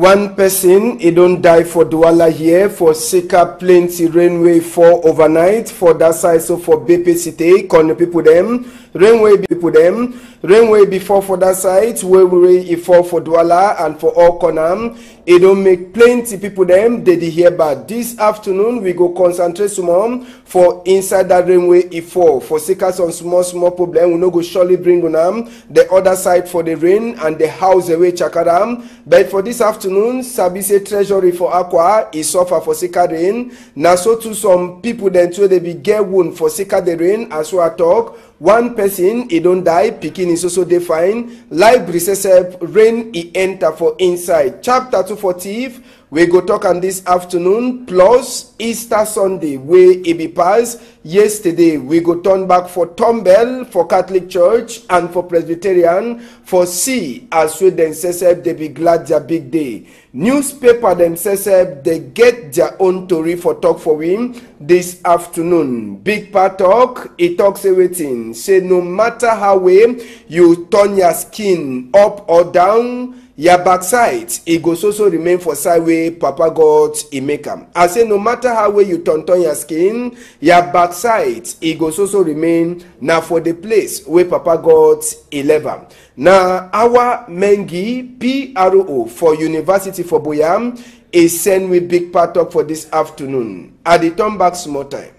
One person, he don't die for Douala here, for Sika plenty rainway fall overnight, for that side, so for BP City, con people them, rainway people them, rainway before for that side, where we fall for Douala and for all Conam, it don't make plenty people them, they hear but this afternoon, we go concentrate some for inside that rainway it fall, for Sika some small problem, we no go surely bring on the other side for the rain and the house away chakaram, but for this afternoon, Sabi say treasury for Aqua is suffer for Sika rain. Now so to some people then too they be get wound for Sika the rain as we talk. One person he don't die, picking is also defined. Library says rain he enter for inside. Chapter 240 we go talk on this afternoon plus Easter Sunday where it be passed. Yesterday we go turn back for Tombell for Catholic Church and for Presbyterian for C as we then says they be glad their big day. Newspaper them says they get their own story for talk for him this afternoon. Big part talk, it talks everything. Say no matter how way you turn your skin up or down, your backside, it goes also remain for side way Papa God he make am. I say no matter how way you turn your skin, your backside, it goes also remain now for the place where Papa God he level. Now our Mengi PRO for University for Boyam is send with big part up for this afternoon. At the turn back small time.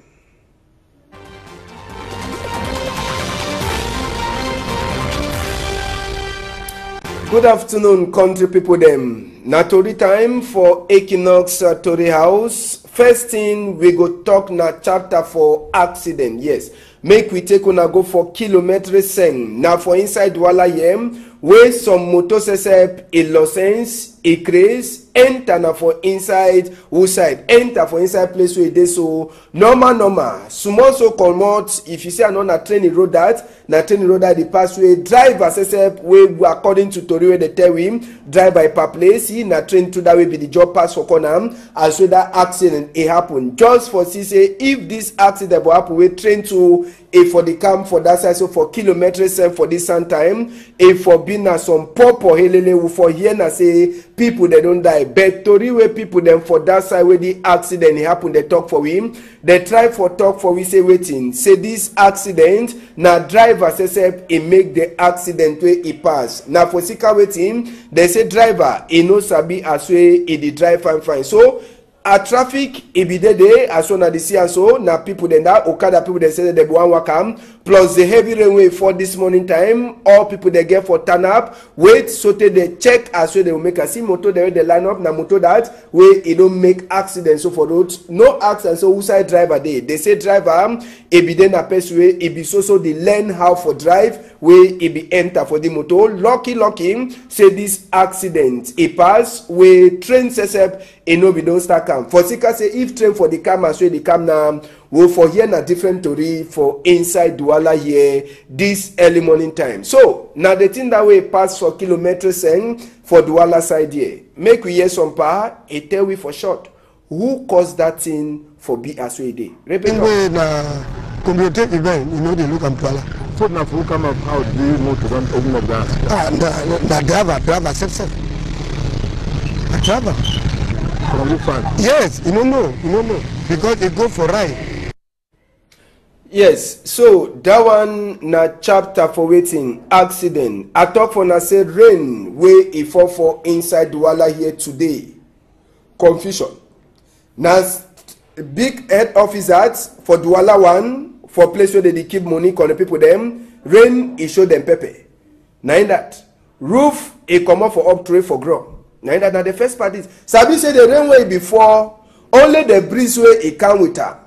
Good afternoon, country people them. Na tori time for Equinox Tori House. First thing we go talk na chapter for accident. Yes, make we take una go for kilometre seng. Now for inside Douala yem, where some motorcycle a license, a craze, enter na for inside who side, enter for inside place where they so normal. Small so comot if you say I know na training road that the passway driver says we according to Tori where they tell him drive by per place he na train to that way be the job pass for Conam as so that accident it happen just for see say if this accident will happen we train to a for the camp for that side so for kilometers for this sun time a for being na some purple helele for here na say people they don't die but Tori where people them for that side where the accident it happen they talk for him they try for talk for we say waiting say this accident na driver says he make the accident where he pass now for Sika waiting they say driver he no sabi as way he the drive fine so a traffic e be there as soon as they see and so now people then that Okada people they say they want wakam plus the heavy rainway for this morning time all people they get for turn up wait so they check as well they will make a see motor there they line up na motor that way it don't make accident so for roads no accident so who side driver they say driver e be then a person way e be so they learn how for drive way e be enter for the motor lucky say this accident e pass way train says e no be don't start come for Sika say if train for the camera so the cam now we for here na different story for inside Douala here this early morning time. So now the thing that way pass for kilometers and for Douala side here. Make we hear some power, it tell we for short. Who caused that thing for be as we dey? Repeat. Na community event, you know they look at Douala. So now who come up how do you know to run open up that? The driver self. A driver. From which one? Yes, you don't know. Because it go for ride. Yes, so that one na chapter for waiting accident. I talk for na say rain where e fall for inside Douala here today. Confusion. Now big head officers for Douala one for place where they keep money call the people them rain e show them pepper. Now in that roof e come up for up tray for ground. Now that the first part is Sabi say the rainway before only the breeze way it come with her.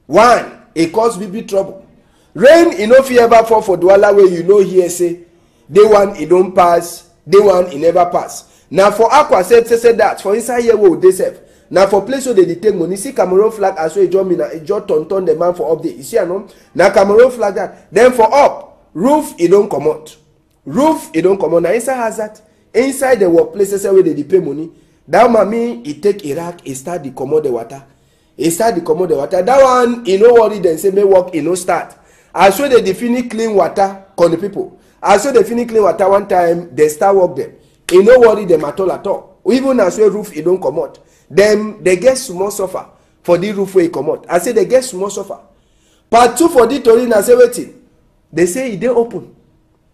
One, it cause big trouble. Rain e no fit ever fall for Douala where you know here say day one it don't pass, day one it never pass. Now for Aqua say that for inside here where they serve. Now for place where they take money, see Cameroon flag as well it just turn the man for update. You see no? Now Cameroon flag that. Then for up, roof it don't come out. Roof it don't come out. Now inside has that. Inside the workplaces where they pay money, that mommy he take Iraq, he start the commode the water. That one, he no worry then say may work, he no start. As so they finish clean water, call the people. As so they finish clean water one time, they start work them. He no worry them at all. even as well roof e don't come out. Them they get small suffer for the roof where e come out. I say they get small suffer. Part 2 for the tori na say wetin. They say e dey open.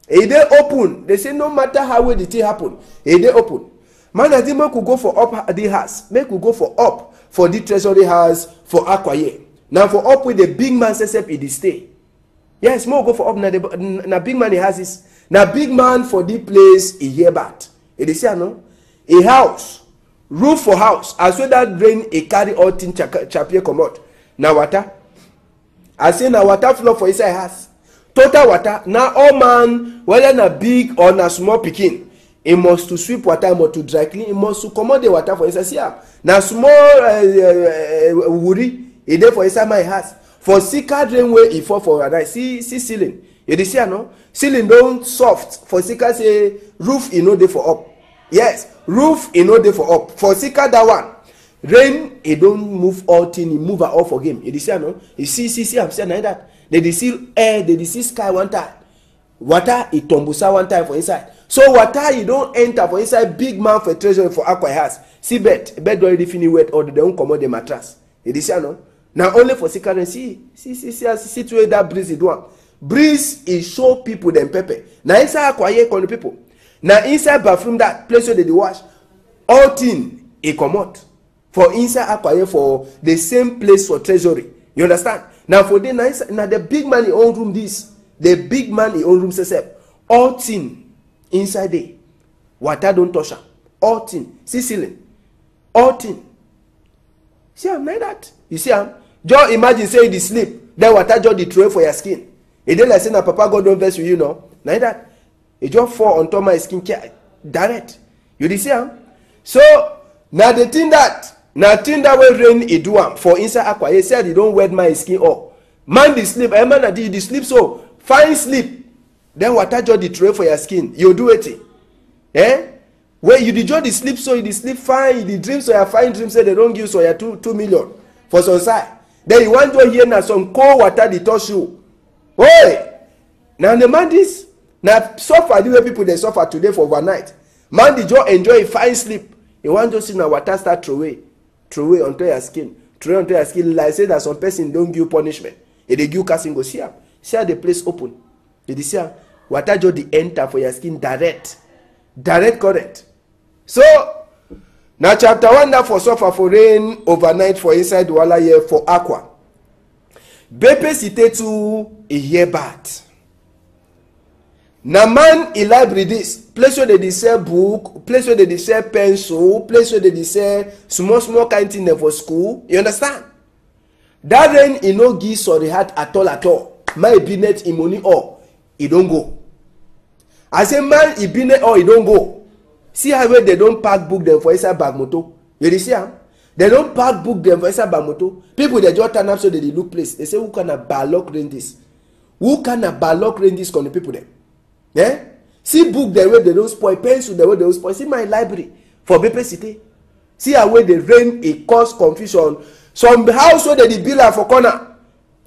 E dey open. They say no matter how way the thing happen, e dey open. Man, I think make we go for up the house. Make we go for up for the treasury house for Akwaye. Now for up with the big man sesep e dey stay. Yes, more go for up na big man he has this. Na big man for the place e hear bad. E dey say no? A house, roof for house, as well that rain e carry all thing chapie comot. Na water. I say na water flow for inside house. Total water. Now all man, whether na big or na small pikin, he must to sweep water, he must to dry clean, he must to comot the water for inside. See am. Na small wuri e dey for inside my house. For sicker drain wey e fall for night. See ceiling. You dey see am no? Ceiling don soft. For sicker say roof e no dey for up. Yes, roof e no dey for up. For sicker that one. Rain e don move all thing, e move all for game. You dey see am no? You see am say na that. They dey see air, they dey see sky one time. Water e tumbusa one time for inside. So water e don enter for inside big man for treasury for Akwa house. See bed don already finish wet or they don comot the mattress. You dey see am no? Now only for sicker rain. See to where that breeze is doing. Breeze is show people them pepper. Now inside Akwaye call the people. Now inside bathroom that place where they wash, all thing e comot for inside Akwaye for the same place for treasury. You understand? Now for the now the big man in own room this, the big man in own room says all thing inside there. Water don't touch am. All thing. See ceiling. All thing. See am like that. You see am? Just imagine say you sleep, then water just the throw for your skin. It dey like say na Papa God don't vex with you no. Like that. It just fall on top my skin care direct. You dey see am? So now the thing that way rain e do am for inside Akwa. He said he don't wet my skin up. Man dey sleep, man dey sleep so fine sleep. Then water just the throw for your skin. You do it. Eh? Where you just the sleep so you dey sleep fine, you dey dream so your fine dream say they don't give so your 2 million for some side. Then you want to hear na some cold water dey touch you. Oi! Now the man this now suffer the way people they suffer today for overnight. Man dey just enjoy a fine sleep. You want to see na water start throw away onto your skin. Throw onto your skin like say that some person don't give punishment. If they give casting go see am. See how the place open. Did you see am? Water just the enter for your skin direct. Direct current. So now chapter 1 that for suffer for rain overnight for inside Wala here for Aqua. Bepe cité to a year bad. Na man in library this place where they sell book, place where they sell pencil, place where they sell small kind thing for school. You understand? That rain e no give sorry heart at all. My binet in money or e don't go. I say man e binet or e don't go. See how they don't pack book them for inside bag moto. You dey see am? They don't pack book them for inside bag moto. People they just turn up so they look place. They say who can a ballock rain this? Who can a ballock rain this? Kind of people them. Yeah? See book the way they don't spoil, pencil the way they don't spoil. See my library for Bepe City. See how way the rain it cause confusion. Some house where they build for corner.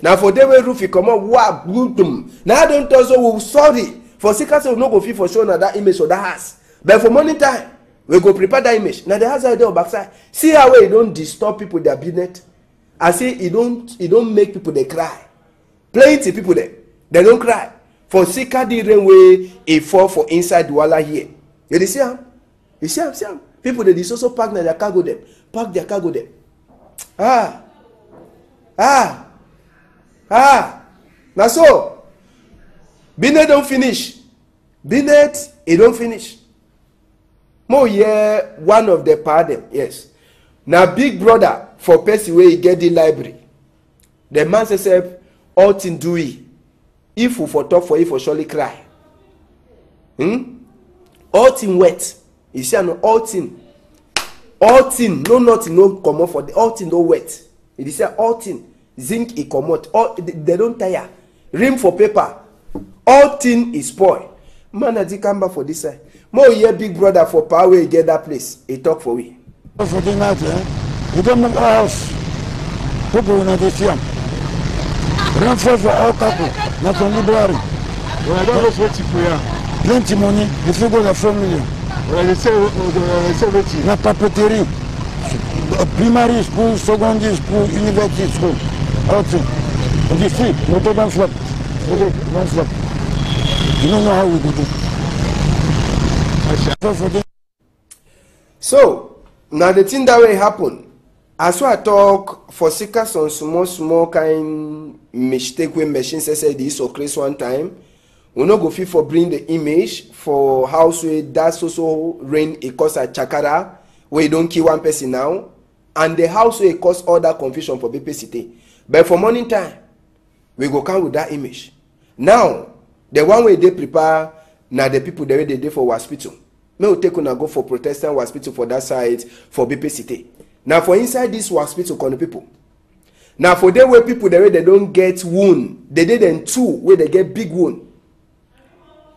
Now for them way roof it come up, wow, good. Now I don't also sorry for secret we no go fit for show na that image of that house. But for morning time, we go prepare that image. Now the house are there on backside. See how way it don't disturb people their business. I say it don't make people they cry. Plenty people there, they don't cry. For sika the rain way it fall for inside the wala here. You see am? You see am? People they also pack their cargo them. Pack their cargo them. Now so Binet don't finish. Binet it don't finish. More yeah, one of the pardon, yes. Now big brother for person where he get the library. The man says all thing do he. If we for talk for you for surely cry. All thing wet. You see all thing, no nothing no come out for the all thing no wet. It say all thing zinc it come out. All they don't tire. Rim for paper. All thing is spoil. Man I come back for this side. More year big brother for power he get that place. He talk for we. For the night, you don't make a house. People will not see them. Run for all couple, not only Buhari. Well, I don't know what you plenty money, if you go to 4 million. La papeterie. Primary school, secondary school, university school. Okay. On the street, motor don't flop. Okay, don't flop. You don't know how we do it. So, now the thing that will happen, as I talk for seekers on small kind mistake when machine say this or Chris one time, we no go fit for bring the image for house where that's also rain it cause a chakara where you don't kill one person now, and the house where it cause all that confusion for BPCT. But for morning time, we go come with that image. Now, the one way they prepare, now the people the way they do for hospital. May we take una go for Protestant hospital for that side for BPCT. Now for inside this hospital, con people. Now for them where people the way they don't get wound, they did them two where they get big wound.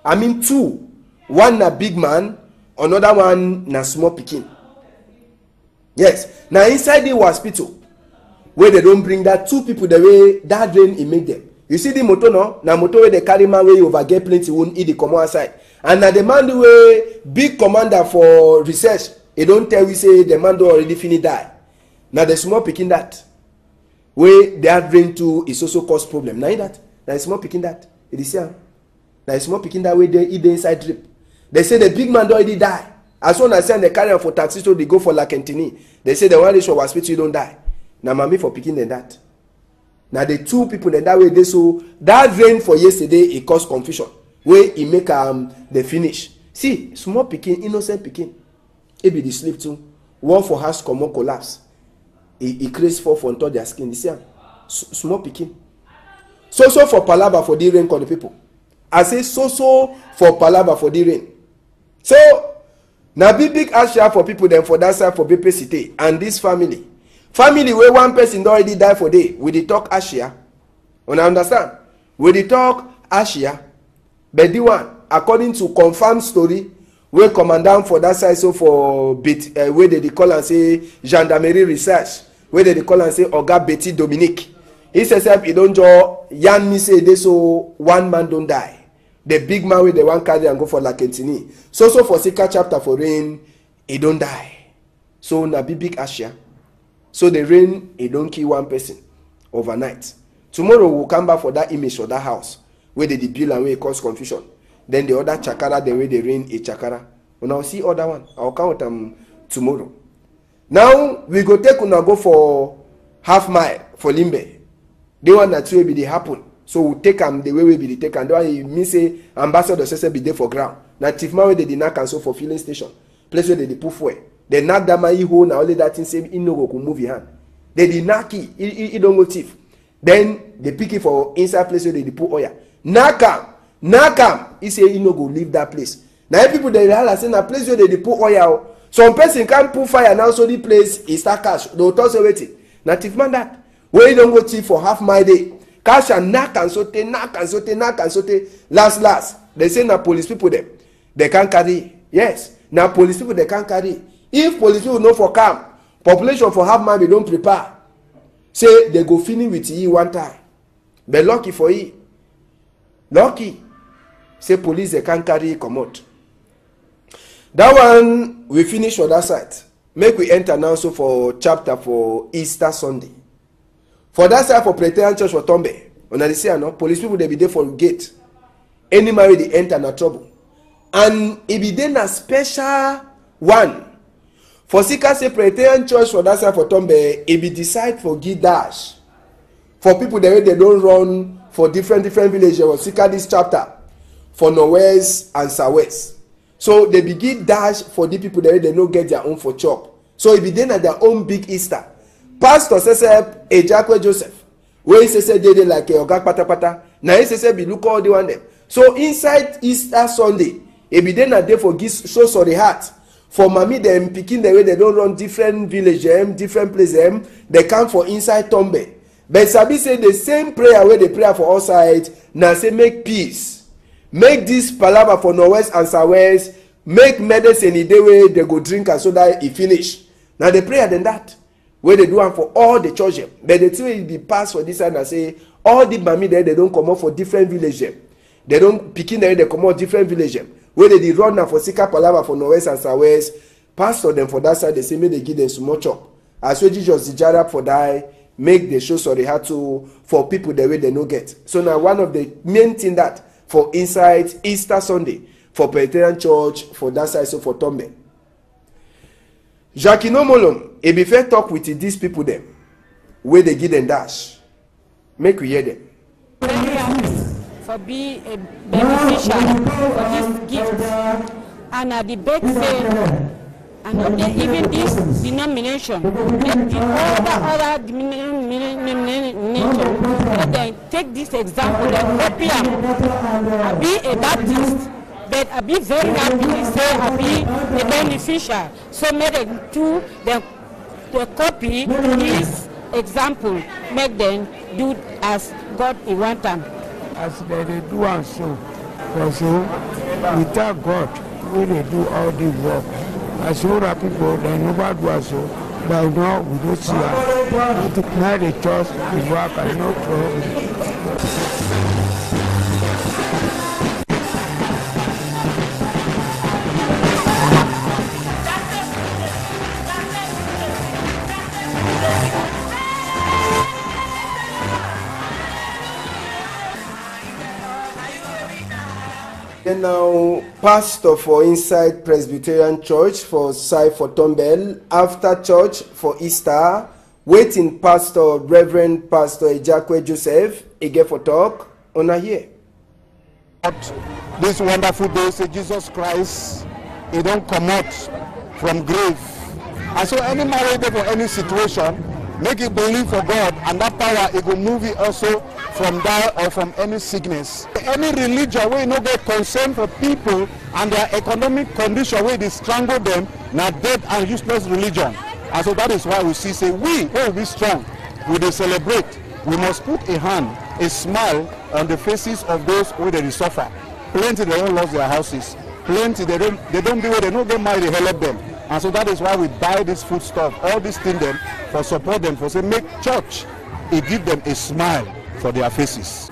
I mean two, one na big man, another one na small pikin. Yes. Now inside the hospital, where they don't bring that two people the way that rain it make them. You see the motor no? Na motor where the carry man where you over get plenty wound in the come outside. And now the man the way big commander for research, he don't tell we say the man do already finish die. Now the small picking that where that rain too is also cause problem. Now that now small picking that it is here. Now small picking that way they eat the inside drip. They say the big man already die. As soon as they carry for taxi so they go for Lakentini. They say the one reach for hospital you don't die. Now mommy for picking than that. Now the two people that way they so that rain for yesterday it caused confusion. Where it make the finish. See, small picking, innocent picking. It be the sleep too. One for house common collapse. It creates fall for on their skin. You see, small picking. So for palaba for the rain call the people. I say so for palaba for the rain. So now big ashia for people then for that side for BPCT and this family. Family where one person already died for day. We dey talk ashia. You understand? We dey talk ashia. But the one according to confirmed story, where commandant for that side so for bit where they call and say gendarmerie research, where they call and say Oga Betty Dominique. He says he don't draw yan me say they so one man don't die. The big man with the one carry and go for Lakentini. So for Sika chapter for rain, he don't die. So na big Asia. So the rain, he don't kill one person overnight. Tomorrow we'll come back for that image of that house where they build and where it cause confusion. Then the other chakara, the way they rain a chakara. When I'll see other one, I'll count them tomorrow. Now we go take una go for half mile for Limbe. The one that will be the happen. So we take them the way we be the take and the one you mean say ambassador say be there for ground. Now Tifman where they did not cancel for filling station. Place where they did put fuel. They knock that man hole now only that thing say he no go move your hand. They did knock he don't go thief. Then they pick it for inside place where they put oil. Knock him. He say he no go leave that place. Now people they realize say na place where they put oil. Some person can't put fire now so the place is start cash. They will talk say waiting. Now Tifman that where you don't go thief for half my day. Cash and knock and sote. Last. They say na police people them. They can't carry. Yes. Now police people they can't carry. If police people know for camp, population for half man they don't prepare. Say they go finish with you one time. But lucky for you. Lucky. Say police they can't carry come out. That one we finish for that side. Make we enter now so for chapter for Easter Sunday. For that side for Presbyterian Church for Tombe, on the say no, police people they be there for gate. Any married they enter na trouble. And it be then a special one. For Sika say Presbyterian Church for that side for Tombe, it be decide for give dash. For people the way they don't run for different villages or Sika this chapter for Northwest and Southwest. So they begin dash for the people the way they don't get their own for chop. So it be then at their own big Easter. Pastor says Ejakwe Joseph, where he says they like a Ogak Patapata. Now he says be look all the one them. So inside Easter Sunday, it be then a day for give so sorry heart. For mommy them picking the way they don't run different village different place they come for inside Tombe. But Sabi say the same prayer where they pray for outside. Now say make peace, make this palava for Northwest and Southwest, make medicine in the way they go drink and so that it finish. Now they pray than that. Where they do one for all the children. But the two will be passed for this side and say all the mommy there they don't come out for different villages. They don't picking there they come out different villages. where they run now for Sika Palava for Northwest and Southwest, pastor them for that side, they say, make they give them some more chop. As well, Jesus the jar up for die, make the show sorry how to for people the way they no get. So now one of the main thing that for inside Easter Sunday, for Presbyterian Church, for that side, so for Tombe. Jacques Molom, if you fair talk with these people them, where they give them dash, make we hear them. For be a beneficiary for this gift, and at the back say, and even this denomination, the other denomination, they take this example that copy I be a Baptist, but I be very happy to say I be a beneficiary. So make them do the copy this example, make them do as God want them. As they do and so, without God, we they do all the work. As older people, they never do so, but now we don't see us. Now the church is work and no problem. And now, pastor for inside Presbyterian Church for side for Tombel, after church for Easter, waiting pastor, Reverend Pastor Ejakwe Joseph, again for talk, on a here. This wonderful day, say Jesus Christ, he don't come out from grave. And so any marriage for any situation, make it believe for God, and that power, it will move it also from that or from any sickness. Any religion where you no get concern for people and their economic condition where they strangle them, now dead and useless religion. And so that is why we see, say, we will be strong, we will celebrate. We must put a hand, a smile on the faces of those who they suffer. Plenty they don't lose their houses. Plenty they don't do it, they don't get married, they help them. And so that is why we buy this food stuff, all these things them, for support them, for say make church, it give them a smile for their faces.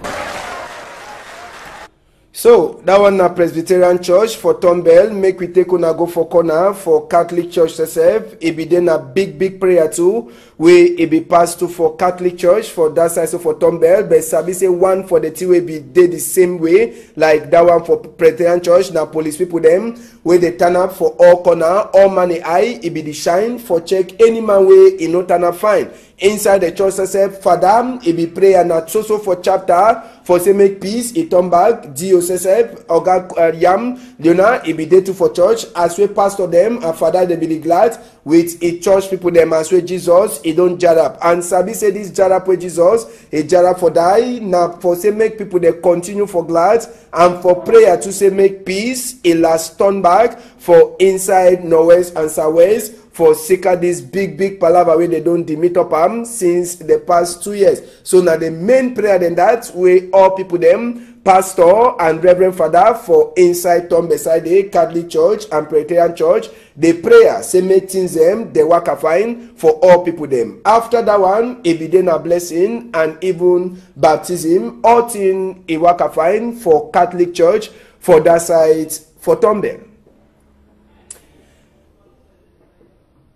So that one na Presbyterian Church for Tombel, make we take una go for corner for Catholic Church itself. It be then a big prayer too, where it be passed to for Catholic Church for that side so for Tombel, but sabi say one for the two will be did the same way like that one for Presbyterian Church. Now police people them where they turn up for all corner, all money eye, it be the shine for check any man way in no turn up fine. Inside the church itself, Father, it be prayer not so for chapter for say make peace, it turn back, DOSSF, Oga Yam, Leona, it be day two for church, as we pastor them, and Father, they be glad with a church people them, as we Jesus, it don't jar up. And Sabi say this jar up with Jesus, a jar up for die, now for say make people they continue for glad, and for prayer to say make peace, it last turn back for inside Northwest and Southwest, for Sika this big palava where they don't meet up since the past 2 years. So now the main prayer than that way all people them, pastor and reverend father for inside Tom beside the Catholic Church and Presbyterian Church, the prayer say make things them they work a fine for all people them. After that one, it be then a blessing and even baptism, all thing it work a fine for Catholic Church for that side for Tombe.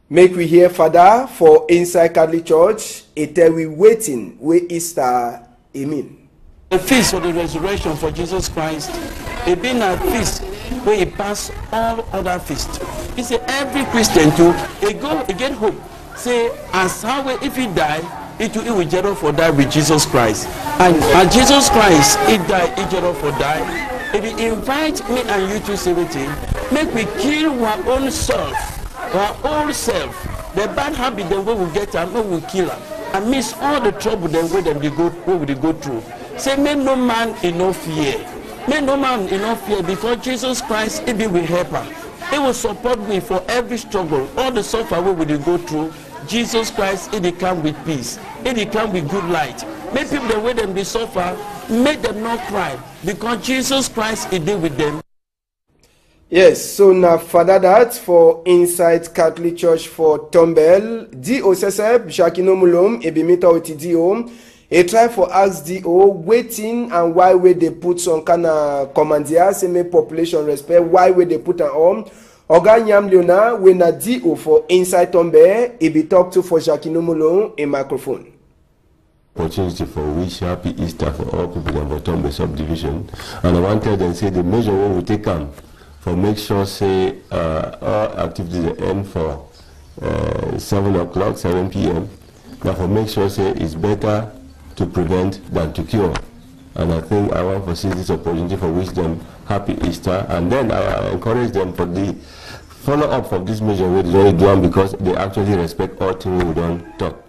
Make we hear Father for inside Catholic Church, it we waiting where Easter mean. The feast of the resurrection for Jesus Christ, it been a feast where it pass all other feasts. He say every Christian too, it get hope. Say as how if he die, it will get off for die with Jesus Christ. And Jesus Christ, he died, he get off for die. If he invite me and you to say make we kill our own self. Our own self, the bad habit then we will get and we will kill her and miss all the trouble then we will go through. Say make no man enough fear. Make no man enough fear because Jesus Christ he be with helper. He will support me for every struggle, all the suffer we will go through. Jesus Christ he come with peace. He come with good light. Make people the way them be suffer, make them not cry because Jesus Christ he did with them. Yes, so now Father that for inside Catholic Church for Tombel, DOSSF, Jacques Mulom, et be meet with DO, e try for ask DO waiting and why wey they put some kind of commandeer say make population respect why wey they put am on. Oga Nyam Leona we na DO for inside Tombe e be talk to for Jackie Nomolo in microphone. Opportunity for wish happy Easter for all people in Tombe subdivision, and I wanted them say the measure we will take on for make sure say all activities end for 7 o'clock, 7 p.m. Now for make sure say it's better to prevent than to cure. And I think I want to seize this opportunity for wish them happy Easter, and then I encourage them for the follow up of this measure we don't do because they actually respect all things we don't talk.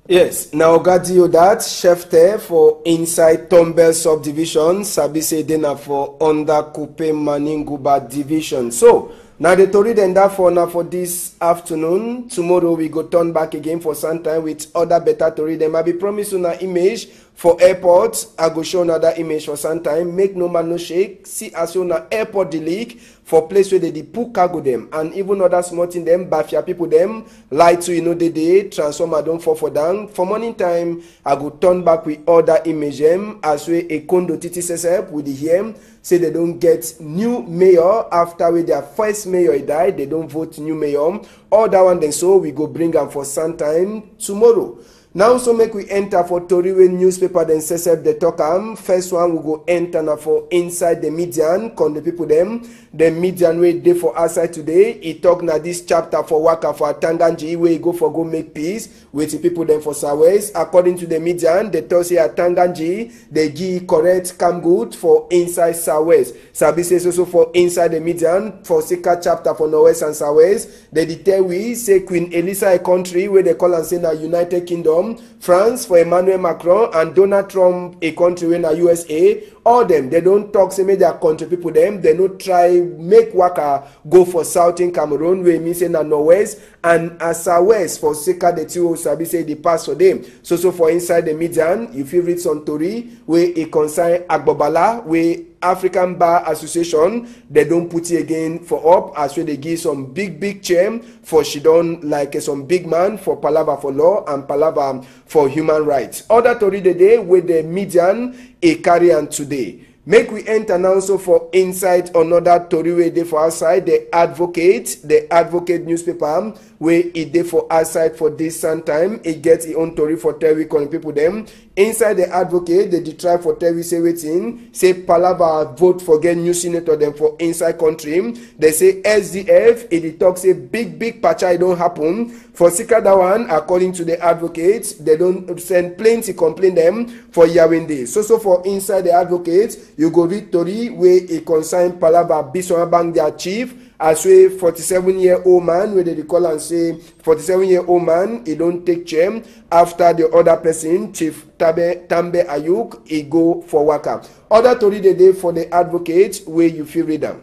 Yes, now Gadio that chef there for inside Tombel subdivision, Sabi say dinner for under Kupe Maninguba division. So now the tori then that for now for this afternoon. Tomorrow we go turn back again for some time with other better tori. There might be promised on an image for airport. I go show another image for some time. Make no man no shake. See as you na airport the leak for place where they put cargo them and even other small thing them bafia people them light to they transformer don't fall for down. For morning time I go turn back with other image them as we a condo TTSF with the here say they don't get new mayor after with their first mayor died, they don't vote new mayor. All that one then so we go bring them for some time tomorrow. Now so make we enter for Toriwe newspaper then SSF the talk first one we go enter now for inside the median con the people them the median way day for outside today. He talk now this chapter for Waka for Tanganji where he go for go make peace with the people them for Sawes. According to the median, they tell say at Tanganji they give correct come good for inside Sawes. Sabi says also for inside the median for Sika chapter for Norwest and Sawes. They tell we say Queen Elisa a country where they call and say na United Kingdom, France for Emmanuel Macron and Donald Trump a country in the USA. All them they don't talk say make their country people them they no try make Waka go for Southern Cameroon where me say na Norwest and Asawest for Sika the two Sabi say the pass for them. So for inside the median if you read some story where it concern Agbobala where African Bar Association they don't put it again for up as well they give some big chair for she done like some big man for Palava for law and Palava for human rights. Other to read the day with the median a carry on today. Make we enter now so for inside another Tori way day for outside the advocate newspaper where it day for outside for this some time it gets its own Tori for tell we calling people them inside the advocate they try for tell we say waiting say Palava vote for get new senator them for inside country. They say SDF it talk say big patcha don't happen for Sika that one according to the advocates they don't send plenty complain them for Yawende. So for inside the advocate you go read Tori where it concern Palava Bisona Bank their chief as we 47-year-old man where they call and say 47-year-old man he don't take chair after the other person Chief Tambe Ayuk he go for Waka. Other to read the day for the advocate where you feel read them.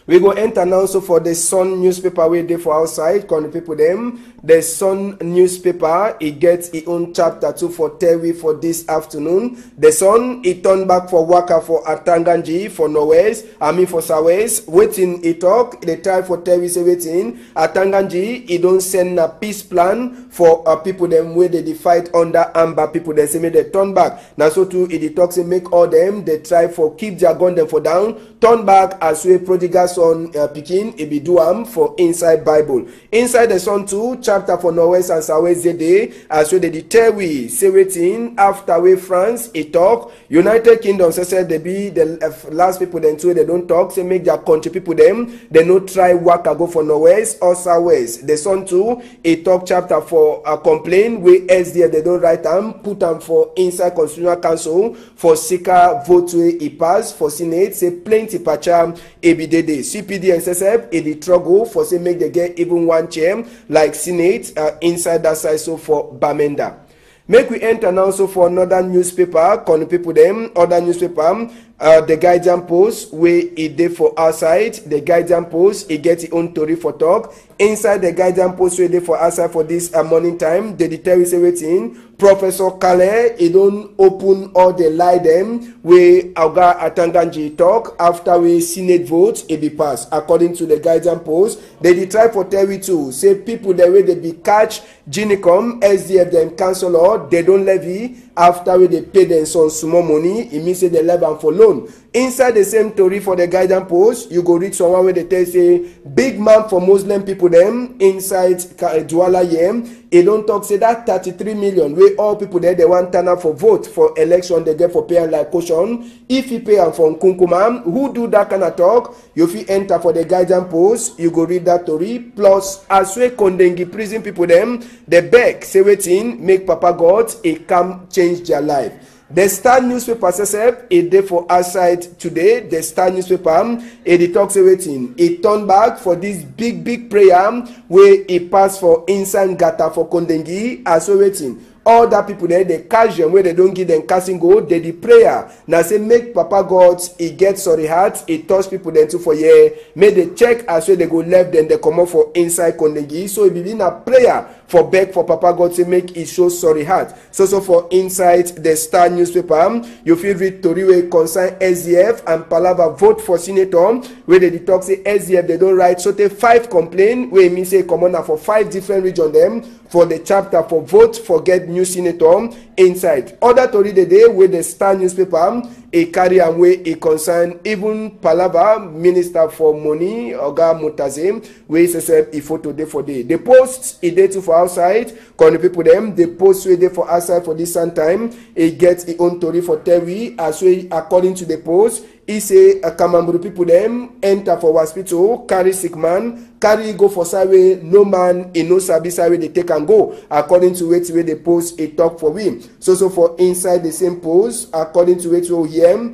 We go enter now so for the Sun newspaper where they for outside con the people them. The Sun newspaper it gets its own chapter 2 for Terry for this afternoon. The Sun it turn back for Waka for Atanganji for Norwest, for Sawes. Waiting it talk they try for Terry say waiting Atanganji it don't send a peace plan for people them where they fight under Amber people they say make they turn back. Now so too it talks say make all them they try for keep their gun them for down turn back as we prodigal son Pikin it be do for inside Bible. Inside the Sun 2 chapter for Norwest and Sawes day as we they tell we say waiting after we France it talk United Kingdom say they be the last people then too they don't talk say make their country people them they no try work go for Norwest or Sawes. The Sun 2 it talk chapter for a complaint where SDF they don't write them put them for inside Constitutional Council for Sika vote way it pass for Senate say plenty patcha ABDD CPD and SSF it the struggle for say make they get even one chair like Senate inside that side so for Bamenda. Make we enter now so for another newspaper con people them other newspaper the Guardian Post where it day for outside the Guardian Post it get its own story for talk inside the guidance post wey dey for outside for this morning time. They tell you say wetin Professor Kale e don open all the lie dem wey Oga Atanganji talk after we Senate vote e be pass. According to the guidance post, they dey try for tell we too say people the way they be catch Ginicom SDF dem councillor they don levy after we dey pay dem some small money. E mean say they levy am for loan. Inside the same story for the guidance post, you go read someone where they tell say big man for Muslim people them inside Douala Yem. E don talk say that 33 million wey all people there they want turn up for vote for election they get for pay and like caution. If you pay am for Nkunkuma, who do that kind of talk? You fit enter for the guidance post, you go read that story. Plus, as we Kondengi prison people them, they beg say wetin make Papa God e come change their life. The Star newspaper says a day for outside today. The Star newspaper it talks wetin e turn back for this big prayer where e pass for inside gata for Kondengi as well wetin all that people there they catch them where they don't give them casting gold. They the prayer now say make Papa God he get sorry heart. He touch people then too for year. Make they check as well they go left then they come up for inside Kondengi. So it be in a prayer for beg for Papa God to make it show sorry heart. So for inside the Star newspaper, you feel read Tori wey concern SDF and Palava vote for senator where they talk say SDF they don't write so they 5 complain where mean say come on for 5 different region them for the chapter for vote for get new senator inside. Other Tori the day where the Star newspaper a carry away a concern even Palava minister for money Oga Mutazim where say a photo day for day. The post a day to for outside calling people them the post way day for outside for this time it gets a own Tori for Terry as well according to the post. He say a Kamamburu people them enter for hospital, carry sick man, carry go for survey, no man in no service survey they take and go. According to where they post a talk for him. So for inside the same post, according to where we hear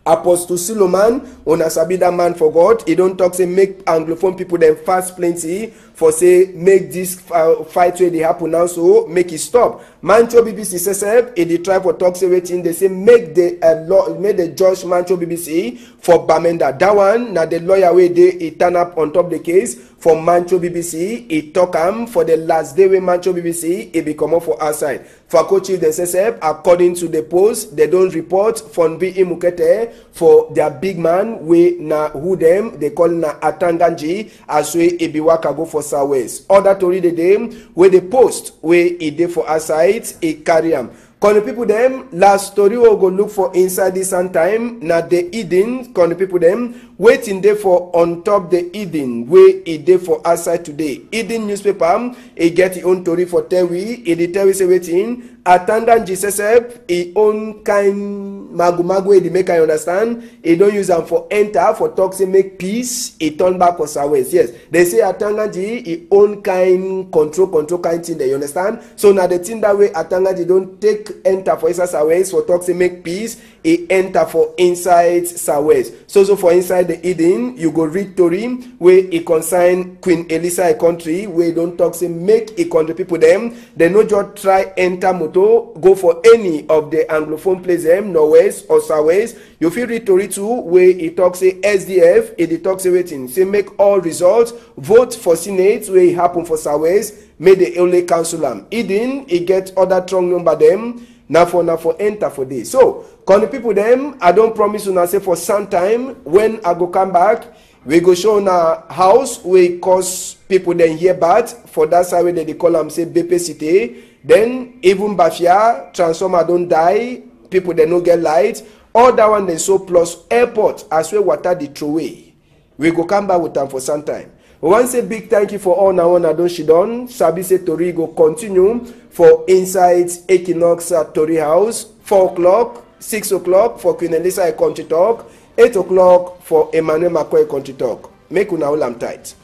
Apostle Suleiman, una sabi that man for God. He don't talk say make Anglophone people them fast plenty for say make this fight where they happen now so make it stop. Mancho BBC says they try for talk say waiting they say make the judge Mancho BBC for Bamenda. That one now the lawyer way they turn up on top the case for Mancho BBC. He talk for the last day when Mancho BBC it become up for outside. For coach chief they say according to the post they don't report from B Imukete for their big man we na who them they call na Atanganji as we Ibiwaka go for Southwest. Other to read the day where the post where it dey for outside a carry am. Can the people them last story will go look for inside this time na the Eden. Can the people them waiting there for on top the Eden where it dey for outside today. Eden newspaper it get its own story for Terry. It tell we say waiting Atangan Jesus he own kind magu they make I understand. He don't use them for enter for talk say make peace. He turn back for Southwest. Yes, they say Atanganji he own kind control kind thing. They understand. So now the thing that way Atanganji don't take enter for inside Southwest for talk say make peace. He enter for inside Southwest. So for inside the Eden you go read Tori where he consign Queen Elisa country where don't talk say make a country people them. They no just try enter go for any of the Anglophone place them, Northwest or Southwest. You feel read Tori too where it talks say SDF, it talks say waiting. Say make all results, vote for Senate where it happen for Southwest, make the only council Eden, it get other strong number them. Now for enter for this. So can the people them I don't promise you now say for some time when I go come back, we go show na house where cause people then hear bad for that side where they call them say BP City. Then even Bafia, transformer don't die, people they no get light. All that one they so plus airport as well water the throw away. We go come back with them for some time. We want to say big thank you for all now one I don't she done. Sabi say Tori go continue for inside Equinox Tori House, 4 o'clock, 6 o'clock for Queen Elisa Country Talk, 8 o'clock for Emmanuel McCoy Country Talk. Make una all am tight.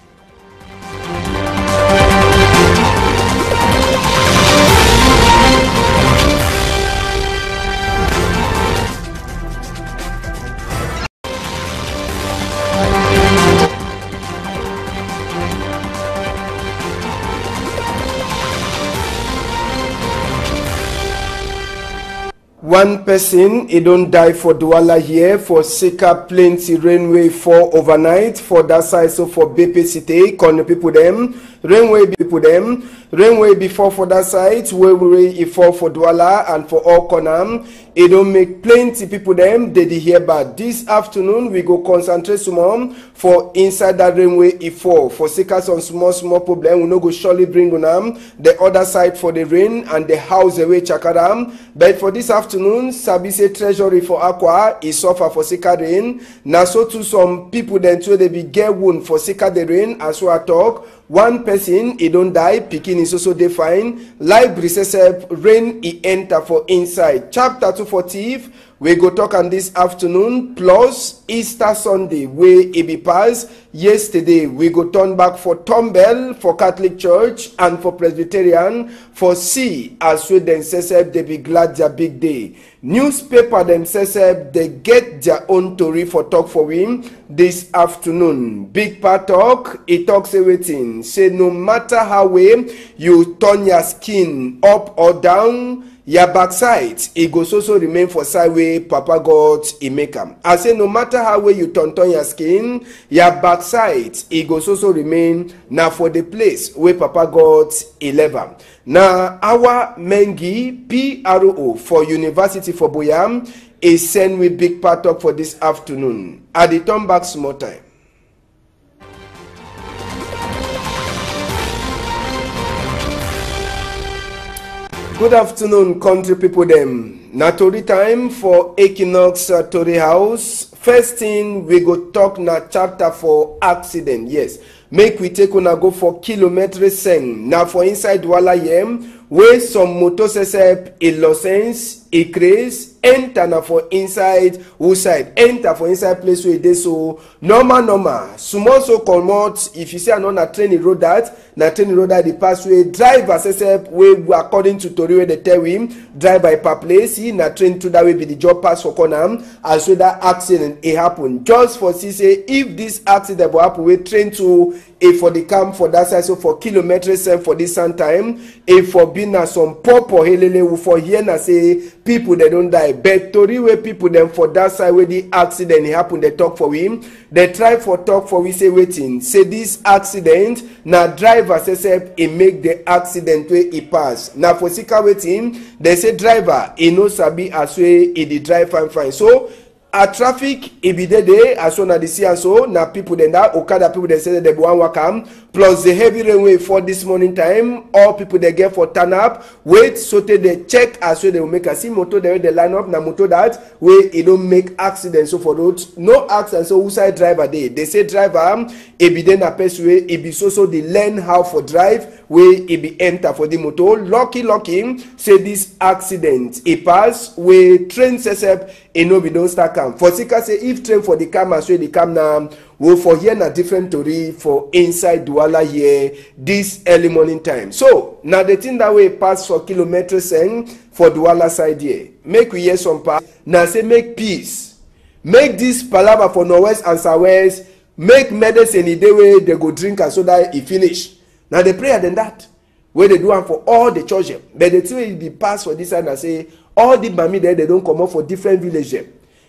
One person, he don't die for Douala here, for Sika plenty rainway fall overnight, for that side, so for BP City, corner people them, rainway before for that side, where we fall for Douala and for all corner, it don't make plenty people them, they hear bad. This afternoon, we go concentrate some for inside that rainway it fall, for Sika some small problem, we no go surely bring on the other side for the rain and the house away chakaram, but for this afternoon, sabi say treasury for Aqua is suffer for Sika rain. Now so to some people then too they be get wound for Sika the rain as we talk. One person he don't die, picking is also defined. Library says rain he enter for inside. Chapter 240 we go talk on this afternoon plus Easter Sunday where it be passed. Yesterday we go turn back for Tombell for Catholic Church and for Presbyterian for C as well then says they be glad their big day. Newspaper them says they get their own story for talk for him this afternoon. Big part talk, it talks everything. Say no matter how way you turn your skin up or down, your backside, it goes also remain for side way Papa God he make am. I say no matter how way you turn your skin, your backside, it goes also remain now for the place where Papa God he leave am. Now our Mengi PRO for University for Boyam is send with big part up for this afternoon. At the turn back small time. Good afternoon, country people them. Na tori time for Equinox Tori House. First thing we go talk na chapter for accident. Yes, make we take una go for kilometer seng. Now for inside Douala yem, where some motorcycle a license, a craze, enter na for inside who side, enter for inside place where they so normal. Small so comot if you say I know na training road that the passway driver says we according to Tori where they tell him drive by per place he na train to that way be the job pass for Konam as well that accident it happen just for see say if this accident will happen we train to a for the camp for that side so for kilometers for this sun time a for being na some purple helele for here na say people they don't die but Tori where people them for that side where the accident it happen they talk for him they try for talk for we say waiting say this accident na driver says he make the accident where he pass now for Sika waiting they say driver he no sabi as way he the drive fine so a traffic e be there as soon as the see and so now people then that Okada people they say they one wakam plus the heavy rainway for this morning time all people they get for turn up wait so they check as well they will make a see motor they line up na motor that way it don't make accident so for roads no accident so who side driver they say driver e be then a person way e be so they learn how for drive way e be enter for the motor lucky say this accident e pass way train says e no be don't start come for Sika say if train for the cam as well the cam now will for here na different story for inside Douala here this early morning time. So now the thing that way pass for kilometers for Douala side here. Make we hear some part. Now say make peace. Make this palava for Northwest and Southwest. Make medicine in the way they go drink and so that it finish. Now they pray than that. Where they do one for all the children. But the thing will be passed for this side and say all the mami there they don't come out for different villages.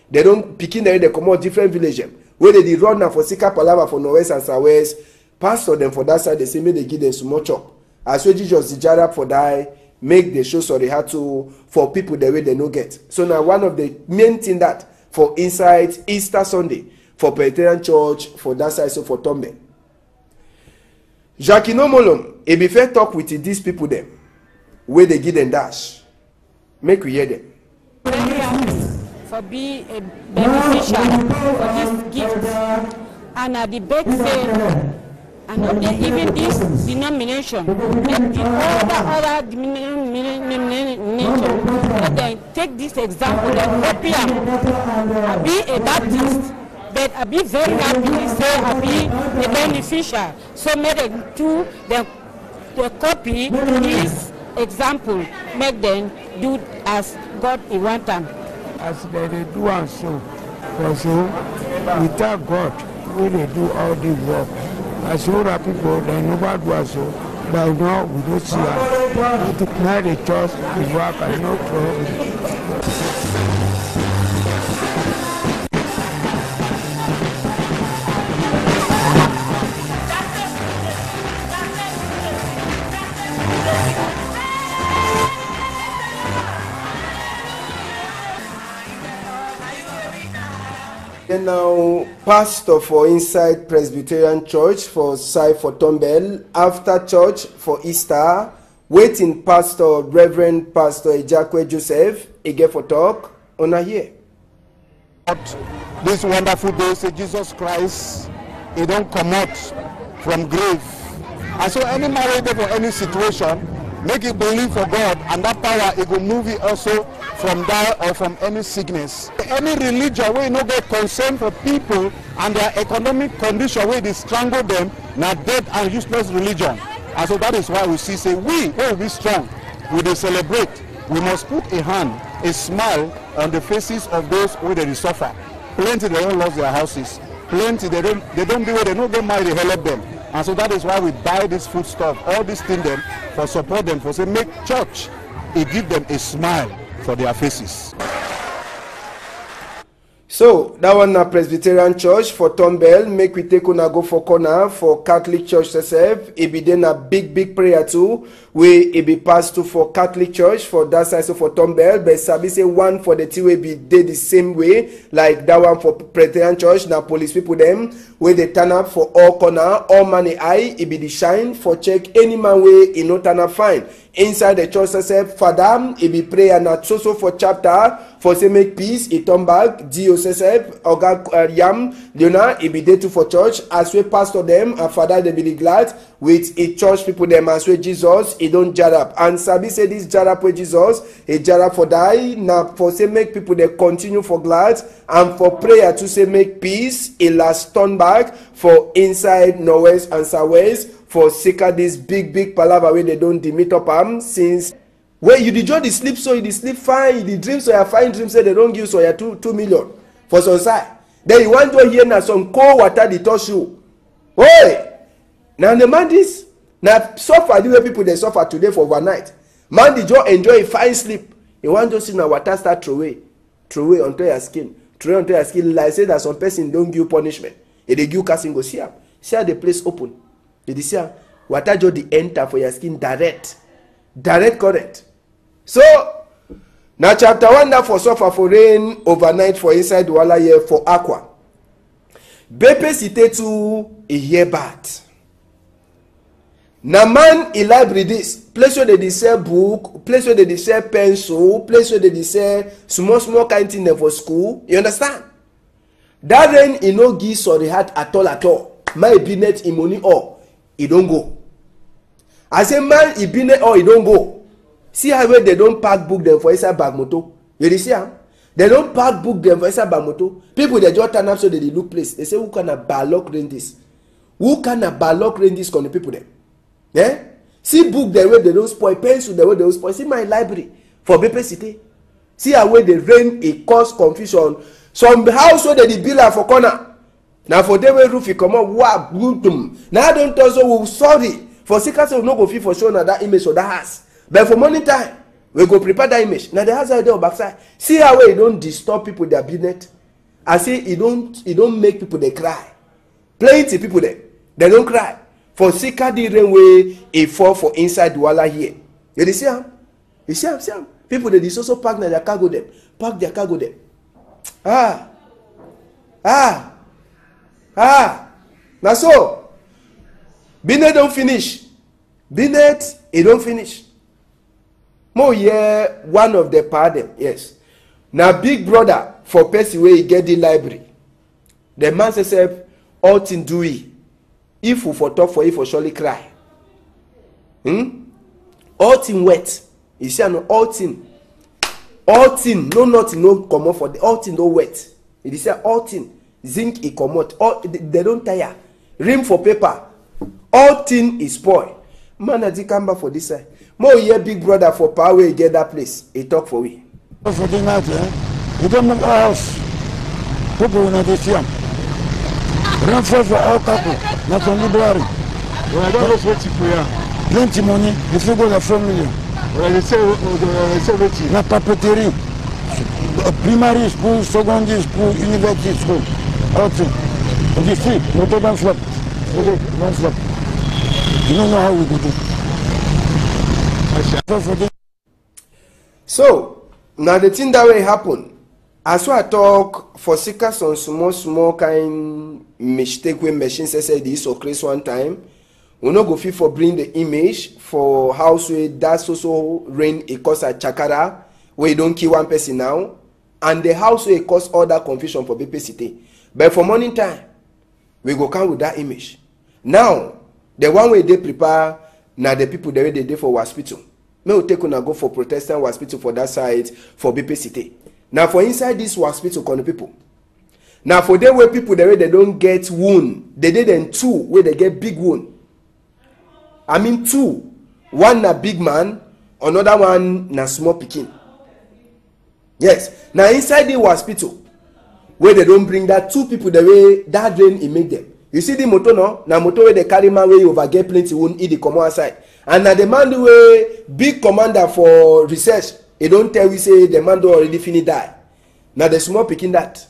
They don't picking there they come out different villages. Where they run now for Sika Palava for Northwest and Southwest, pastor them for that side, they say, may they give them some more chop. As well, Jesus, the jarab for die, make the show sorry how to for people the way they no get. So now one of the main thing that for inside Easter Sunday, for Presbyterian Church, for that side, so for Tombe. Jacques Molom, if be fair talk with these people them, where they give them dash. Make we hear them. For be a beneficiary for this gift and at the back say and not even this denomination make the other denomination let them take this example and copy I be a Baptist but I be very happy say I be a beneficiary so make them do the copy this example make them do as God want them. As they do and so. For so, without God, we they do all the work. As other people, they never do so. But now we don't see us. Now the church is work and no problem. And now, pastor for inside Presbyterian Church for side for Tombel, after church for Easter, waiting pastor, Reverend Pastor Ejakwe Joseph, again for talk, on here. This wonderful day, say Jesus Christ, he don't come out from grave. And so any marriage for any situation, make it believe for God, and that power it will move it also from that or from any sickness. Any religion where you no get concern for people and their economic condition where they strangle them, now dead and useless religion. And so that is why we see say we will be strong, we will celebrate. We must put a hand, a smile on the faces of those who they suffer. Plenty they don't lose their houses. Plenty they don't do it, they don't get married, they help them. And so that is why we buy this food stuff, all these things them for support them, for say make church, it give them a smile for their faces. So that one na Presbyterian Church for Tombel. Make we take una go for corner for Catholic Church itself. It be then a big prayer too. We it be passed to for Catholic Church for that side so for Tombel. But sabi say one for the two will be did the same way like that one for Presbyterian Church. Now police people them where they turn up for all corner, all money eye. It be the shine for check any man way in no turn up fine. Inside the church itself, Father, it be prayer not so for chapter for say make peace. It turn back DOSF Oga Yam Leona. It be day two for church as we pastor them and Father they be the glad with a church people them as we Jesus. It don't jar up and Sabi say this jar up with Jesus. A jar up for die now for say make people they continue for glad and for prayer to say make peace. It last turn back for inside northwest and southwest. For seeker this big palaver where they don't meet up since where you enjoy the sleep so you sleep fine, the dream so you fine dreams say they don't give so you 2 million for some side. Then you want to hear now some cold water they touch you. Hey! Now the man this now suffer the way people they suffer today for overnight. Man the joy enjoy a fine sleep. You want to see now water start throw away onto your skin. Throw onto your skin like say that some person don't give punishment. If they give casting go see how the place open. You see, water just the enter for your skin direct current. So now chapter 1 that for suffer for rain overnight for inside the wala here for aqua. Bepe cite to a year bad. Now man in library this place where they sell book, place where they sell pencil, place where they sell small kind thing for school. You understand? That rain he no give sorry heart at all. My binet in money or. He don't go. I say man, he been there or he don't go. See how they don't pack book them for inside bag moto. You see how? They don't pack book them for inside bag moto. People they just turn up so they look place. They say who can a ballock rent this? Who can a ballock rent this kind of people them? Yeah? See book the way they don't spoil, pencil the way they don't spoil. See my library for BP City. See how way they rain it cause confusion. Some house where they build for corner. Now for them roof you come up wow boom. Now I don't tell so we sorry for seekers will not go feel for showing that image of that house. But for morning time we go prepare that image. Now the house are there backside. See how way you don't disturb people their business. I say it don't make people they cry. Plenty people they don't cry. For seeker the rain way a fall for inside the wala here. You see how? You see how? People they also pack their cargo them. Pack their cargo them. Now so Binet don't finish. Binet it don't finish. More yeah, one of the pardon, yes. Now big brother for person where he get the library. The man says all thing do we. If we for talk for it for surely cry. All thing wet. You see all thing no nothing no come up for the all thing no wet. It is all thing zinc it come out. All they don't tire. Rim for paper. All thing is spoil. Man at the camera for this side. More year big brother for power he get that place. He talk for we. For the night, you don't know our house. People will not see them. Run for all couple, not only Library. Well, I don't know what you pay. Plenty money, the figure of 4 million. Well, they say what you. La papeterie. Primary school, secondary school, university school. All things. On the street, no don't flop. Okay, don't flop. You don't know how we do it. So, now the thing that will happen, As I talk for seekers on small kind mistake when machine says this or Chris one time, we no go fit for bring the image for house where that's also rain it cause a chakara where you don't kill one person now, and the house where it cause all that confusion for BPCT. But for morning time, we go come with that image. Now, the one way they prepare, now the people the way they do for hospital. May we take una go for Protestant hospital for that side for BPCT. Now for inside this hospital con people. Now for them where people the way they don't get wound, they did them two where they get big wound. I mean two. One na big man, another one na small pikin. Yes. Now inside the hospital where they don't bring that two people the way that rain it make them. You see the motor no? Na motor where they carry man where you over get plenty wound in the come outside. And now the man the way big commander for research. He don't tell we say the man do already finish die. Now the small picking that.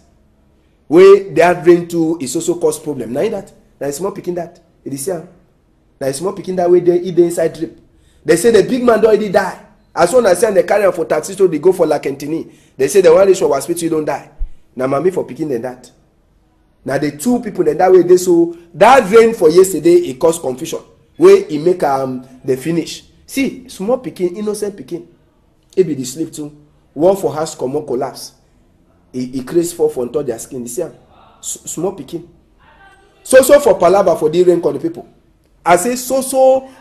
Where that rain too is also cause problem. Now that. Now the small picking that. It is here. Now the small picking that way they eat the inside drip. They say the big man already die. As soon as they carry him for taxi so they go for Lakentini. They say the one reach for hospital you don't die. Now mommy for picking than that. Now the two people that way they so that rain for yesterday it caused confusion. Where it make the finish. See, small picking, innocent picking. It be the sleep too. One for house common collapse. It creates fall for on their skin. You see, small picking. So for palava for the rain call the people. I say so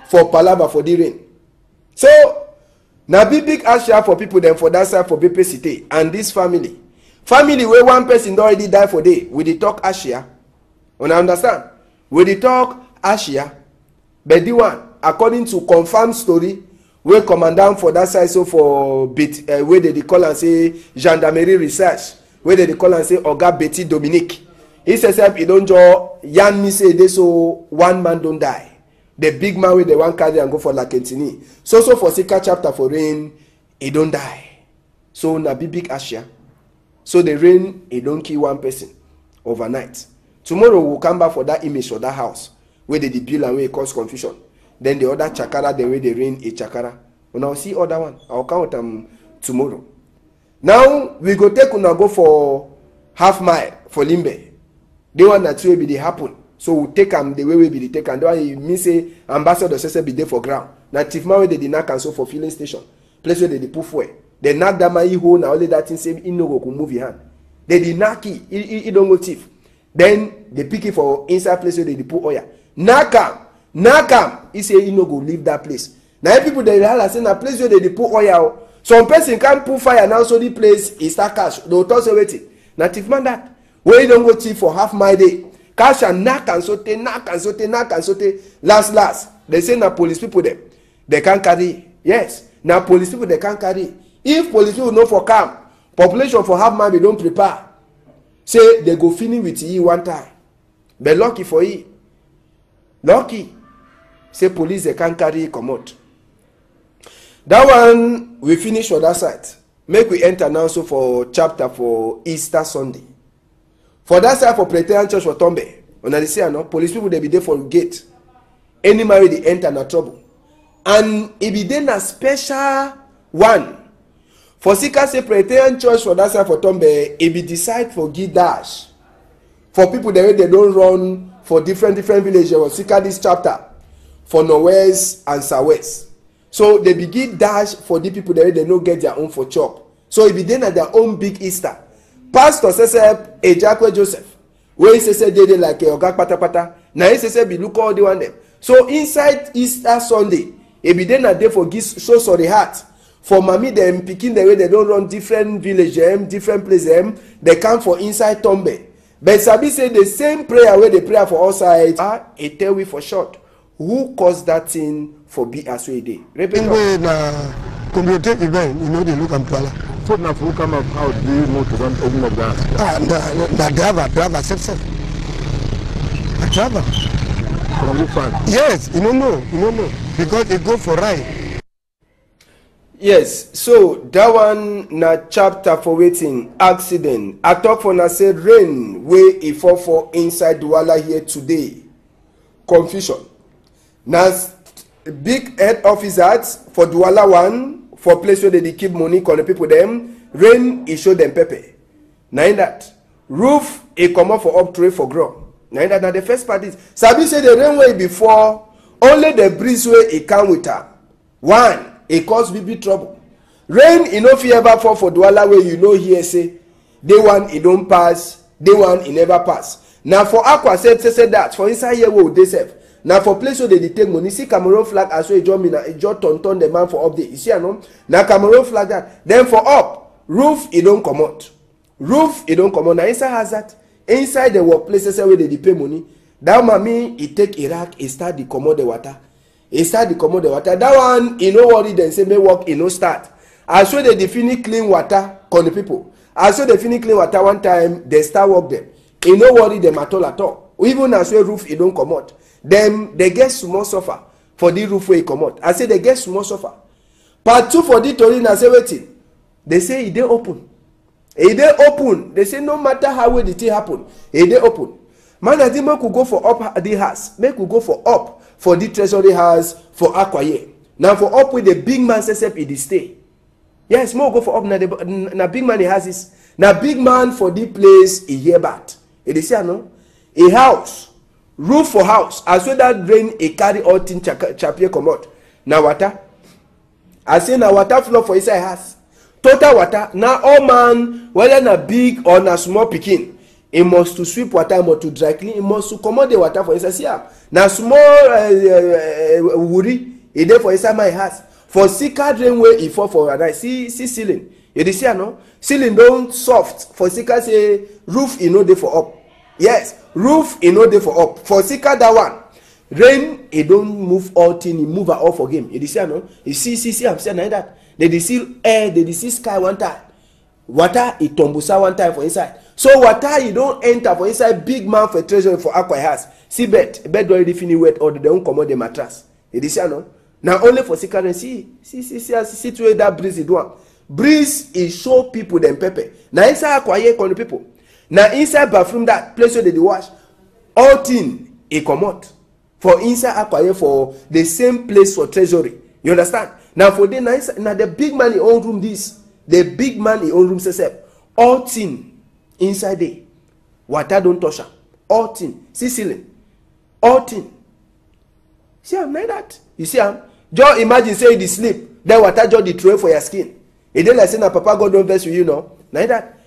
for palava for the rain. So now big ashia for people then for that side for BPCT and this family. Family where one person already die for day. We dey talk ashia. Una understand? We dey talk ashia. But the one according to confirmed story. We commandant for that side so for bit where they call and say gendarmerie research where they call and say Oga Betty Dominique. He says he don't draw yan me say they so one man don't die. The big man with the one carry and go for Lakentini. So for Sika chapter for rain, he don't die. So na big Asia. So the rain he don't kill one person overnight. Tomorrow we'll come back for that image for that house where they build and where it cause confusion. Then the other chakara, the way they rain a chakara. When I'll see other one, I'll count them tomorrow. Now we go take una go for half mile for Limbe. The one that will be the happen. So we take them the way we be the take and the one you mean say ambassador says be there for ground. Now Tifma where they did not cancel for filling station. Place where they put fuel. They knock that man hole now only that thing say in no go move your hand. They did knock it, he don't go thief. Then they pick it for inside place where they put oil. Knock am, he say he no go leave that place. Now people they realize say na place where they put oil. Some person can't put fire now so the place is start cash. They will talk say waiting. Na thief man that. Where you don't go thief for half my day. Cash and knock and sote. Last. They say na police people them. They can't carry. Yes. Now police people they can't carry. If police people know for calm, population for half man they don't prepare. Say they go finish with you one time. But lucky for you. Lucky. Say police they can't carry come out. That one we finish for that side. Make we enter now so for chapter for Easter Sunday. For that side for Presbyterian Church for Tombe. When I say no, police people they be there for gate. Any man they enter na trouble. And it be then a special one. For Sika say Presbyterian Church for that side for Tombe, it be decide for give dash. For people they don't run for different villages or Sika this chapter. For Northwest and Southwest. So they begin dash for the people that they don't get their own for chop. So it be then at their own big Easter. Pastor says Ejakwe Joseph. Where he says they like Ogak Pata. Now he says be look all the one them. So inside Easter Sunday, it be then a day for give show sorry heart. For mommy them picking the way they don't run different village different place they come for inside Tombe. But Sabi say the same prayer where they pray for outside. It tell we for short. Who caused that thing for be as we did? Repeat. Na community event, you know they look and pala. So now who come up how do you know to run open up that? The driver said. A driver. From which one? Yes, you don't know. Because they go for ride. Yes, so that one na chapter for waiting accident. I talk for na said rain where it fall for inside Douala here today. Confusion. Now big head officers for Douala one for place where they keep money calling people them rain it show them pepper. na in that roof e comot for up tray for ground. Na in that na the first part is sabi say the rain wey before only the breeze wey e come with am. One, e cause big trouble. Rain e no fit ever fall for Douala wey you know hear say day one e don pass, day one e never pass. Na for Akwa say that for inside here wey we dey sef. Na for place wey dey take money. See Cameroon flag as well e just mean e just turn the man for up there. You see no? Na Cameroon flag that. Then for up, roof e don comot. Roof e don comot. Na inside hazard. Inside the workplaces where they pay money. That mommy e take Iraq e start the comot the water. E start the comot the water. That one e no worry dem say make work e no start. As so they finish clean water con the people. As so they finish clean water one time they start work them. E no worry them at all. Even as well roof e don comot. Them they get small suffer for the roof wey e comot. I say they get small suffer. Part 2 for the tori na say wetin. They say e dey open. E dey open. They say no matter how wey the thing happen, e dey open. Man, I think make we go for up the house. Make we go for up for the treasury house for Akwaye. Now for up with the big man says e dey stay. Yes, more go for up na big man he has this. Na big man for the place e hear bad. E dey say no? A house, roof for house. As well that rain e carry all thing chapie comot. Na water. I say na water flow for inside house. Total water. Now all man, whether na big or na small pikin, he must to sweep water, must to dry clean, he must to comot the water for inside. See am. Na small wuri e dey for inside my house. For sika drain wey e fall for night. See ceiling. You dey see am no? Ceiling don soft. For sika say roof e no dey for up. Yes, roof e no dey for up. For sika that one. Rain e don move all thing, e move all for game. You dey see am no? You see am say na that. They dey see air, they dey see sky one time. Water e tumbusa one time for inside. So water e don enter for inside big man for treasury for Akwa house. See bed don already finish wet or they don comot the mattress. You dey see am no? Now only for secret see to where that breeze is doing. Breeze is show people them pepper. Now inside Akwaye con the people. Now inside bathroom that place where they wash, all thing e comot for inside Akwaye for the same place for treasury. You understand? Now for the nice now the big man in own room this, the big man in own room says all thing inside there. Water don't touch am. All thing. See ceiling. All thing. See am like that. You see am? Just imagine say you sleep, then water just the throw for your skin. E dey like say na Papa God don vex with you no. Like that.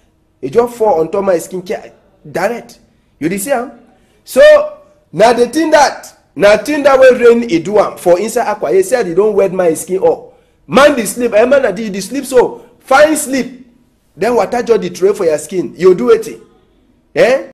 E just fall on top my skin care direct. You dey see am? So na the thing that wey rain e do am for inside Akwa. He said he don't wet my skin up. Man dey sleep, man na dey sleep so fine sleep. Then water just the throw for your skin. You do it. Eh?